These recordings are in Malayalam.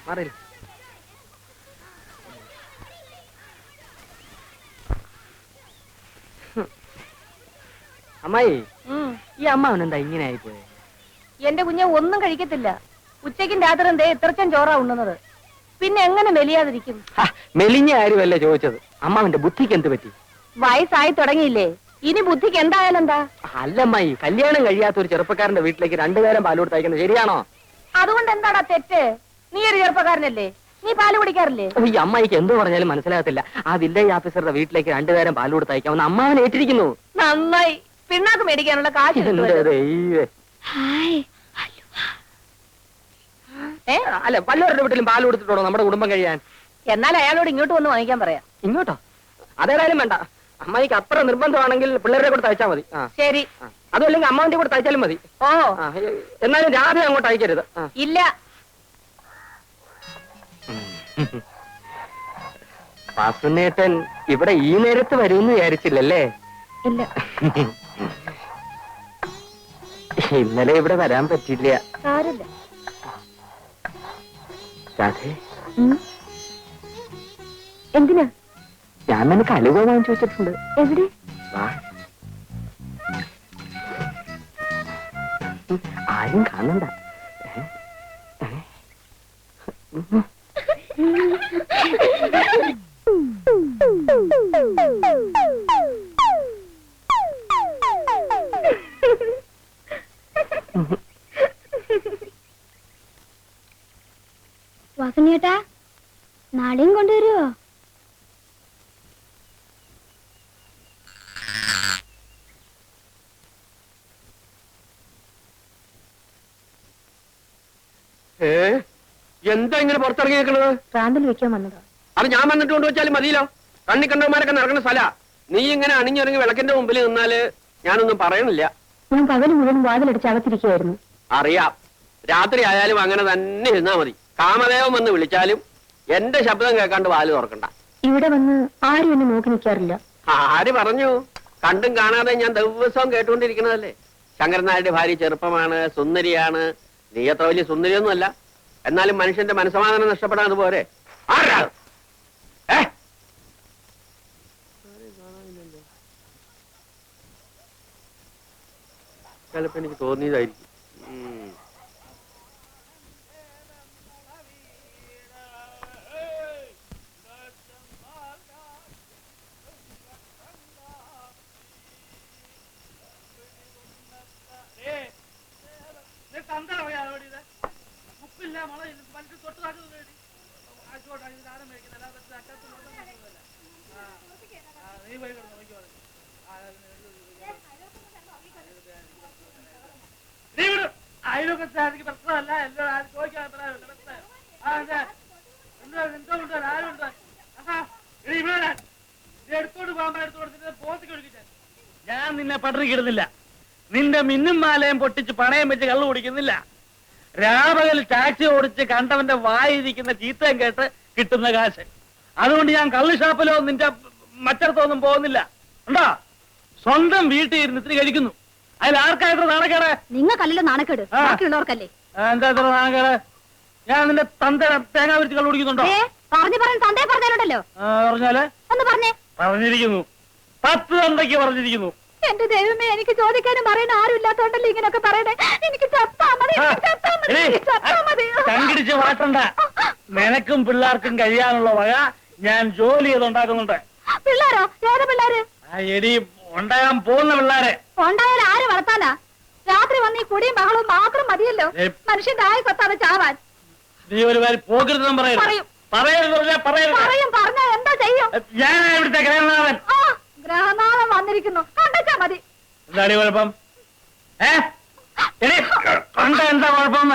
മാറിയില്ല. അമ്മായി, ഈ അമ്മാവൻ എന്താ ഇങ്ങനെ ആയിപ്പോയെ? എന്റെ കുഞ്ഞെ ഒന്നും കഴിക്കത്തില്ല. ഉച്ചയ്ക്കും രാത്രിയും ദേ ഇത്രച്ചും ചോറാ ഉണ്ണുന്നത്. പിന്നെ എങ്ങനെ മെലിയാതിരിക്കും? മെലിഞ്ഞ കാര്യമല്ലേ ചോദിച്ചത്. അമ്മാവന്റെ ബുദ്ധിക്ക് എന്ത് പറ്റി? വയസ്സായി തുടങ്ങിയില്ലേ, ഇനി ബുദ്ധിക്ക് എന്തായാലും എന്താ? അല്ലമ്മായി, കല്യാണം കഴിയാത്ത ഒരു ചെറുപ്പക്കാരന്റെ വീട്ടിലേക്ക് രണ്ടുപേരും പാൽ കൊടുത്ത് അയക്കുന്നത് ശരിയാണോ? അതുകൊണ്ട് എന്താടാ തെറ്റ്? നീ ഒരു ചെറുപ്പക്കാരനല്ലേ, നീ പാല് കുടിക്കാറില്ലേ? ഈ അമ്മായിക്ക് എന്ത് പറഞ്ഞാലും മനസ്സിലാകത്തില്ല. ആ വില്ലേജ് ഓഫീസറുടെ വീട്ടിലേക്ക് രണ്ടുപേരും പാൽ കൊടുത്ത് അയക്കാമെന്ന് അമ്മാവൻ ഏറ്റിരിക്കുന്നു. നന്നായി. പിണ്ണാക്ക് മേടിക്കാനുള്ള കാശ് അല്ല, വല്ലവരുടെ വീട്ടിലും പാൽ കൊടുത്തിട്ടുണ്ടോ നമ്മുടെ കുടുംബം കഴിയാൻ? എന്നാൽ അയാളോട് ഇങ്ങോട്ട് വന്ന് വാങ്ങിക്കാൻ പറയാം. ഇങ്ങോട്ടോ? അതേതായാലും വേണ്ട. അമ്മായിക്ക് അത്ര നിർബന്ധമാണെങ്കിൽ പിള്ളേരെ കൂടെ തയ്ച്ചാൽ മതി. ശരി. അതുമല്ലെങ്കിൽ അമ്മാവന്റെ കൂടെ തയ്ച്ചാലും മതി. ഓ, എന്നാലും രാവിലെ അങ്ങോട്ട് അയക്കരുത്. ഇല്ല. വാസുനേട്ടൻ ഇവിടെ ഈ നേരത്ത് വരുമെന്ന് വിചാരിച്ചില്ലല്ലേ? ഇല്ല. ഇന്നലെ ഇവിടെ വരാൻ പറ്റില്ല. എന്തിനാ? ഞാൻ നിനക്ക് അലുവ വാങ്ങിച്ചു വെച്ചിട്ടുണ്ട്. എവിടെ? ആരും കാണണ്ട. വാസനേട്ടാ, നാളെയും കൊണ്ടുവരുമോ? എന്താ ഇങ്ങനെ പുറത്തിറങ്ങി നിൽക്കുന്നത്? പ്രാന്തൽ വെക്കാൻ വന്നതാ. അത് ഞാൻ വന്നിട്ട് കൊണ്ടുവച്ചാലും മതിയല്ലോ. കണ്ണി കണ്ടവന്മാരൊക്കെ നടക്കുന്ന സ്ഥല. നീ ഇങ്ങനെ അണിഞ്ഞിറങ്ങി വിളക്കിന്റെ മുമ്പിൽ നിന്നാല് ഞാനൊന്നും പറയണില്ല. ഞാൻ പകല് മുഴുവൻ വാതിലടിച്ച് അകത്തിരിക്കുകയായിരുന്നു. അറിയാം. രാത്രി ആയാലും അങ്ങനെ തന്നെ ഇരുന്നാ മതി. കാമദേവൻ വന്ന് വിളിച്ചാലും എന്റെ ശബ്ദം കേൾക്കാണ്ട് വാല് തുറക്കണ്ട. ഇവിടെ വന്ന് ആരും എന്നെ നോക്കി നിൽക്കാറില്ല. ആര് പറഞ്ഞു? കണ്ടും കാണാതെ ഞാൻ ദിവസവും കേട്ടുകൊണ്ടിരിക്കണതല്ലേ. ശങ്കരൻ നായരുടെ ഭാര്യ ചെറുപ്പമാണ്, സുന്ദരിയാണ്. നീ അത്ര വലിയ സുന്ദരിയൊന്നുമല്ല. എന്നാലും മനുഷ്യന്റെ മനസ്സമാധാനം നഷ്ടപ്പെടാൻ അതുപോലെ. ആരാ? ചിലപ്പോ എനിക്ക് തോന്നിയതായിരിക്കും. അയൽവക്കത്തെ പ്രശ്നമല്ല, എല്ലാവരും ചോദിക്കാൻ എടുത്തോണ്ട് പോകാൻ എടുത്തോണ്ട് പോത്തിക്ക് ഒഴുകിച്ചാൽ ഞാൻ നിന്നെ പട്ടിണിക്കിടുന്നില്ല. നിന്റെ മിന്നും മാലയും പൊട്ടിച്ച് പണയം വെച്ച് കള്ളു കുടിക്കുന്നില്ല. രാപകൽ ടാക്സി ഓടിച്ച് കണ്ടവന്റെ വായിരിക്കുന്ന ചീത്തയും കേട്ട് കിട്ടുന്ന കാശ്. അതുകൊണ്ട് ഞാൻ കള്ളു ഷാപ്പിലോ നിന്റെ മറ്റടത്തൊന്നും പോകുന്നില്ല. ഉണ്ടോ? സ്വന്തം വീട്ടിൽ ഇരുന്ന് ഇത്തിരി കഴിക്കുന്നു. അതിൽ ആർക്കായിട്ട് നാണക്കേട്? നിങ്ങൾക്കല്ലല്ലോ നാണക്കേട്, ബാക്കിയുള്ളവർക്കല്ലേ. എന്താ ഇത്ര നാണക്കേട്? ഞാൻ നിന്റെ തന്ത തേങ്ങ വിരിച്ച് കള്ളു കുടിക്കുന്നുണ്ടോ? പറഞ്ഞല്ലോ. പറഞ്ഞാല് ഒന്ന് പറഞ്ഞേ. പറഞ്ഞിരിക്കുന്നു. 10 തന്തയ്ക്ക് പറഞ്ഞിരിക്കുന്നു. എന്റെ ദൈവമേ, എനിക്ക് ചോദിക്കാനും പറയാൻ ആരും ഇല്ലാത്തോണ്ടല്ലേ ഇങ്ങനെയൊക്കെ പറയണേ. എനിക്ക് ചങ്കിടിച്ച് വാട്ടണ്ട. നിനക്കും പിള്ളേർക്കും കഴിയാനുള്ള വക ഞാൻ ജോലി ചെയ്തുണ്ടാക്കുന്നുണ്ട്. പിള്ളേരോ? ഏത് പിള്ളേര്? എടി, ഉണ്ടാകാൻ പോകുന്ന പിള്ളേരെ. ഉണ്ടായാലും ആര് വളർത്താനാ? രാത്രി വന്ന് ഈ കുടിയും ബഹളവും മാത്രം മതിയല്ലോ മനുഷ്യന്റെ ആയ കൊത്താണ് ചാവാൻ. നീ ഒരു കാര്യം പോകരുതെന്നും പറയും. പറഞ്ഞാ എന്താ ചെയ്യും? ഞാൻ ഇവിടുത്തെ ഗ്രഹനാഥൻ. ഗ്രഹനാഥൻ വന്നിരിക്കുന്നു, കണ്ടാ മതി. എന്താടി കുഴപ്പം? കണ്ട എന്താ കുഴപ്പം?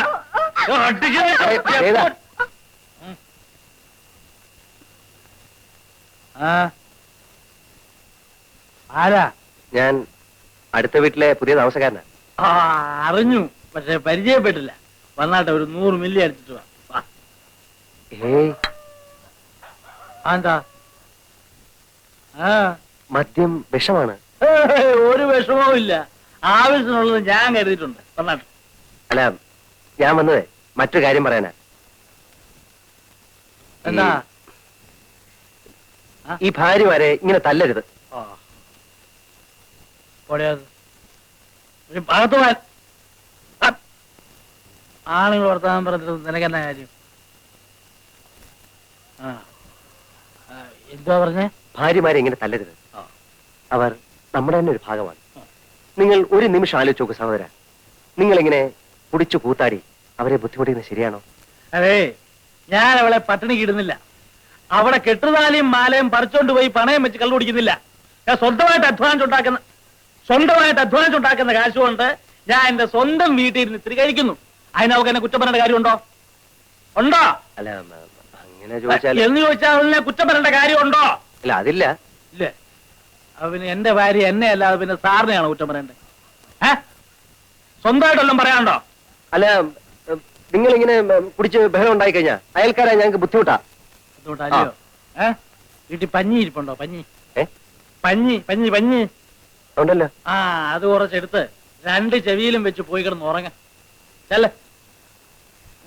ആരാ? ഞാൻ അടുത്ത വീട്ടിലെ പുതിയ താമസക്കാരനാ. അറിഞ്ഞു, പക്ഷെ പരിചയപ്പെട്ടില്ല. വന്നാട്ടെ, ഒരു 100 മില്ലി അടിച്ചിട്ട് വാ. എന്താ? മദ്യം വിഷമാണ്. ഒരു വിഷമവും ഇല്ല. ആവശ്യത്തിനുള്ളത് ഞാൻ കരുതിയിട്ടുണ്ട്. വന്നാട്ടെ. അല്ല, ഞാൻ വന്നത് മറ്റൊരു കാര്യം പറയാനാ. എന്താ ഈ ഭാര്യമാരെ ഇങ്ങനെ തല്ലരുത്. ഭാഗത്തുവാൻ ആളുകൾ വർത്താനം പറഞ്ഞിട്ട് നിനക്കെന്നാ കാര്യം? എന്തുവാ പറഞ്ഞേ? ഭാര്യമാരെ ഇങ്ങനെ തല്ലരുത്. അവർ നമ്മുടെ തന്നെ ഒരു ഭാഗമാണ്. നിങ്ങൾ ഒരു നിമിഷം ആലോചിച്ച് നോക്ക് സഹോദര. നിങ്ങളിങ്ങനെ കുടിച്ചു കൂത്താടി അവരെ ബുദ്ധിമുട്ടിക്കുന്നത് ശരിയാണോ? അതെ, ഞാൻ അവളെ പട്ടിണിക്ക് ഇടുന്നില്ല. അവിടെ കെട്ടുതാലിയും മാലയും പറിച്ചോണ്ട് പോയി പണയം വെച്ച് കള്ളു കുടിക്കുന്നില്ല. ഞാൻ സ്വന്തമായിട്ട് അധ്വാനിച്ചുണ്ടാക്കുന്ന കാശ് കൊണ്ട് ഞാൻ എന്റെ സ്വന്തം വീട്ടിൽ ഇരുന്ന് ഇത്തിരി കഴിക്കുന്നു. അതിന് അവൾക്ക് എന്നെ കുറ്റം പറയേണ്ട കാര്യമുണ്ടോ? ഉണ്ടോ? അല്ല, അങ്ങനെ ചോദിച്ചാൽ എന്ന് ചോദിച്ചാൽ അവളിനെ കുറ്റം പറയേണ്ട കാര്യമുണ്ടോ? അല്ല, അതില്ല. ഇല്ലേ? അവന് എന്റെ ഭാര്യ എന്നെ അല്ലാതെ പിന്നെ സാറിനെയാണ് കുറ്റം പറയണ്ടേ? സ്വന്തമായിട്ടെല്ലാം പറയാനുണ്ടോ? അല്ല, നിങ്ങളിങ്ങനെ കുടിച്ച് ബഹളം ഉണ്ടായി കഴിഞ്ഞാ അയൽക്കാരാ ഞങ്ങൾക്ക് ബുദ്ധിമുട്ടാ. ബുദ്ധിമുട്ടല്ലയോ? വീട്ടിൽ പഞ്ഞി ഇരിപ്പുണ്ടോ? പഞ്ഞി ഏ പഞ്ഞി പഞ്ഞി പഞ്ഞി ഉണ്ടല്ലോ. അത് കുറച്ചെടുത്ത് 2 ചെവിയിലും വെച്ച് പോയി കിടന്ന് ഉറങ്ങ. ചെല്ല,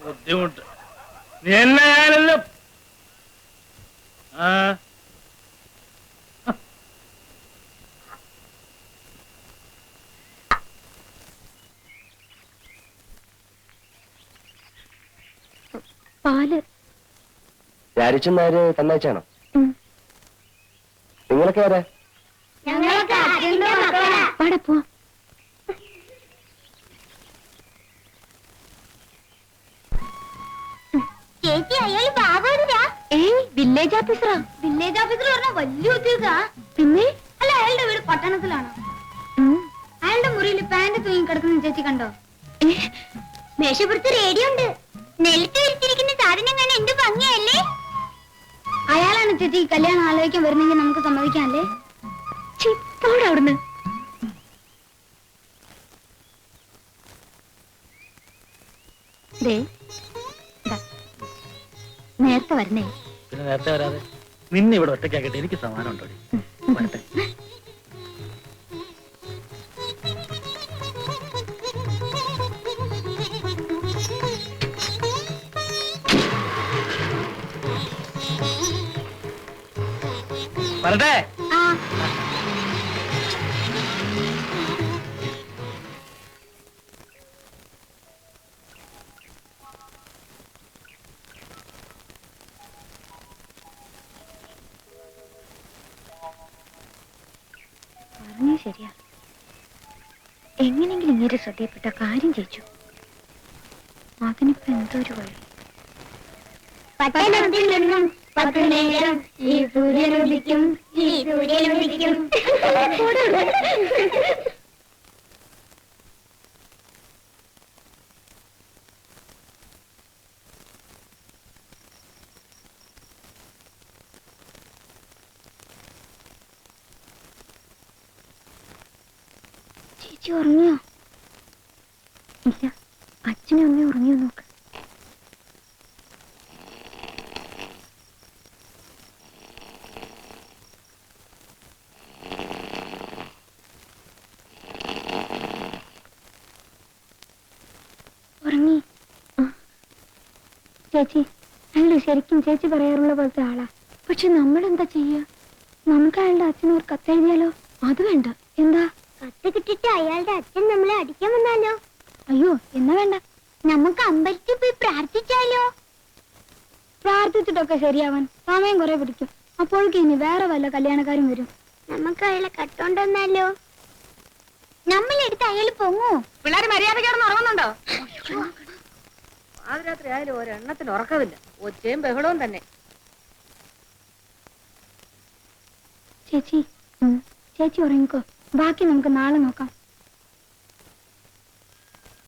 ബുദ്ധിമുട്ട്. നീ എന്നെ ഞാനല്ലോ പാല് രാരിച്ചൻ നായര് തന്നയച്ചാണോ? നിങ്ങളൊക്കെ ആരാ? പോ. ചേച്ചി, അയാൾ ബാബാടിനാ? വില്ലേജ് ഓഫീസറാ. വില്ലേജ് ഓഫീസർ പറഞ്ഞാൽ വലിയ ഉദ്യോഗ. പിന്നെ അല്ല, അയാളുടെ വീട് പട്ടണത്തിലാണ്. അയാളുടെ മുറിയിൽ പാന്റ് തൂങ്ങി കിടക്കുന്ന ചേച്ചി കണ്ടോ? മേശപ്പുറത്ത് റേഡിയോ ഉണ്ട്. നെൽത്ത് വിരിച്ചിരിക്കുന്ന സാധനം കാണാൻ എന്ത് ഭംഗിയല്ലേ? അയാളാണ് ചേച്ചി കല്യാണം ആലോചിക്കാൻ വരുന്നെങ്കിൽ നമുക്ക് സമ്മതിക്കാല്ലേ? അവിടുന്ന് നേരത്തെ വരണേ. പിന്നെ നേരത്തെ വരാതെ നിന്നെ ഇവിടെ ഒറ്റയ്ക്കാക്കിട്ട് എനിക്ക് സമാനം ഉണ്ടോ? വരട്ടെ. വരട്ടെ. പറഞ്ഞു ശരിയാ. എങ്ങനെങ്കിലും ഇങ്ങനെ ശ്രദ്ധയപ്പെട്ട കാര്യം ചെയ്യിച്ചു. അതിനിപ്പോ എന്തോ ഒരു വഴി. പട്ടണത്തിൽ നിന്നും 10 നേരം ഈ സൂര്യനുദിക്കും, ഈ സൂര്യനുദിക്കും. ചേച്ചി ഉറങ്ങിയോ? ഇല്ല, അച്ഛനും അമ്മയും ഉറങ്ങിയോ നോക്ക്. ഉറങ്ങി. ചേച്ചി, അയാള് ശരിക്കും ചേച്ചി പറയാറുള്ള പോലത്തെ ആളാ. പക്ഷെ നമ്മളെന്താ ചെയ്യാ? നമുക്ക് അയാളുടെ അച്ഛനോർ കത്തെഴുതിയാലോ? അത് വേണ്ട. എന്താ? കത്ത് കിട്ടിട്ട് അയാളുടെ അച്ഛൻ നമ്മളെ അടിക്കാൻ വന്നാലോ? അയ്യോ, എന്നാ വേണ്ട. നമുക്ക് അമ്പലത്തിൽ പോയി പ്രാർത്ഥിച്ചാലോ? പ്രാർത്ഥിച്ചിട്ടൊക്കെ ശരിയാവാൻ സമയം കുറെ പിടിക്കും. അപ്പോഴേക്ക് ഇനി വേറെ വല്ല കല്യാണക്കാരും വരും. നമുക്ക് അയാളെ കട്ടോണ്ടെന്നാലോ? നമ്മളെടുത്ത് അയാൾ പൊങ്ങോ? പിള്ളേര് മര്യാദക്കാരന്ന് ഉറങ്ങുന്നുണ്ടോ? പാതിരാത്രി ആയാലും ഒരെണ്ണത്തിന് ഉറക്കമില്ല. ഒച്ചയും ബഹളവും തന്നെ. ചേച്ചി, ചേച്ചി ഉറങ്ങിക്കോ. ബാക്കി നമുക്ക് നാളെ നോക്കാം.